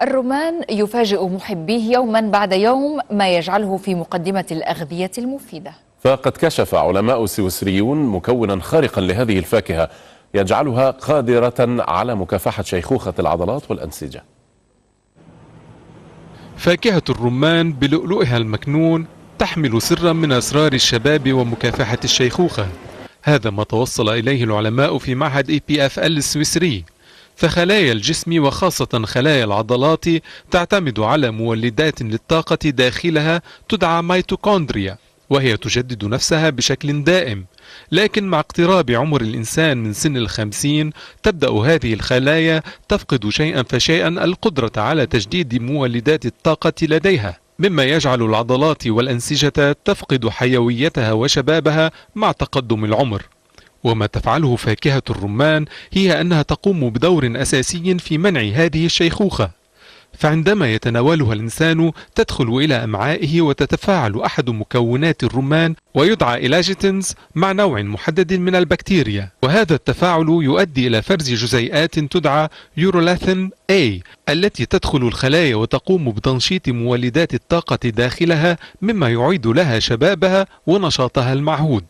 الرمان يفاجئ محبيه يوما بعد يوم، ما يجعله في مقدمة الأغذية المفيدة. فقد كشف علماء سويسريون مكونا خارقا لهذه الفاكهة يجعلها قادرة على مكافحة شيخوخة العضلات والأنسجة. فاكهة الرمان بلؤلؤها المكنون تحمل سرا من أسرار الشباب ومكافحة الشيخوخة. هذا ما توصل إليه العلماء في معهد EPFL السويسري. فخلايا الجسم وخاصة خلايا العضلات تعتمد على مولدات للطاقة داخلها تدعى ميتوكوندريا، وهي تجدد نفسها بشكل دائم. لكن مع اقتراب عمر الإنسان من سن 50 تبدأ هذه الخلايا تفقد شيئا فشيئا القدرة على تجديد مولدات الطاقة لديها، مما يجعل العضلات والأنسجة تفقد حيويتها وشبابها مع تقدم العمر. وما تفعله فاكهة الرمان هي أنها تقوم بدور أساسي في منع هذه الشيخوخة. فعندما يتناولها الإنسان تدخل إلى أمعائه وتتفاعل أحد مكونات الرمان ويدعى إلاجيتنز مع نوع محدد من البكتيريا، وهذا التفاعل يؤدي إلى فرز جزيئات تدعى يورولاثين A التي تدخل الخلايا وتقوم بتنشيط مولدات الطاقة داخلها، مما يعيد لها شبابها ونشاطها المعهود.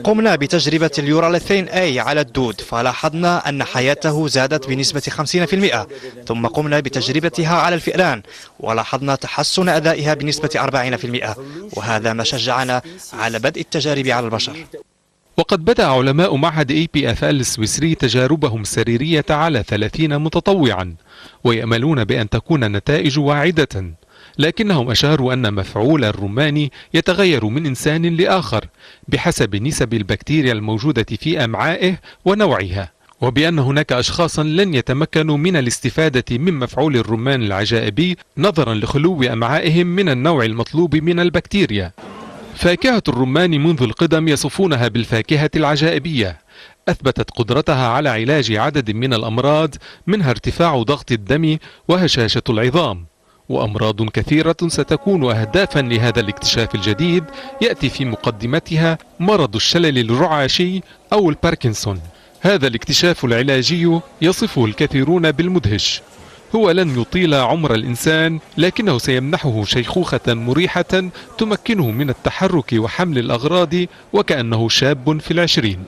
قمنا بتجربة اليوراليثين A على الدود، فلاحظنا أن حياته زادت بنسبة 50%. ثم قمنا بتجربتها على الفئران ولاحظنا تحسن أدائها بنسبة 40%، وهذا ما شجعنا على بدء التجارب على البشر. وقد بدأ علماء معهد EPFL السويسري تجاربهم السريرية على 30 متطوعا، ويأملون بأن تكون النتائج واعدة. لكنهم أشاروا أن مفعول الرمان يتغير من إنسان لآخر بحسب نسب البكتيريا الموجودة في أمعائه ونوعها، وبأن هناك أشخاصا لن يتمكنوا من الاستفادة من مفعول الرمان العجائبي نظرا لخلو أمعائهم من النوع المطلوب من البكتيريا. فاكهة الرمان منذ القدم يصفونها بالفاكهة العجائبية. أثبتت قدرتها على علاج عدد من الأمراض، منها ارتفاع ضغط الدم وهشاشة العظام، وأمراض كثيرة ستكون أهدافا لهذا الاكتشاف الجديد. يأتي في مقدمتها مرض الشلل الرعاشي أو الباركنسون. هذا الاكتشاف العلاجي يصفه الكثيرون بالمدهش. هو لن يطيل عمر الإنسان، لكنه سيمنحه شيخوخة مريحة تمكنه من التحرك وحمل الأغراض وكأنه شاب في 20.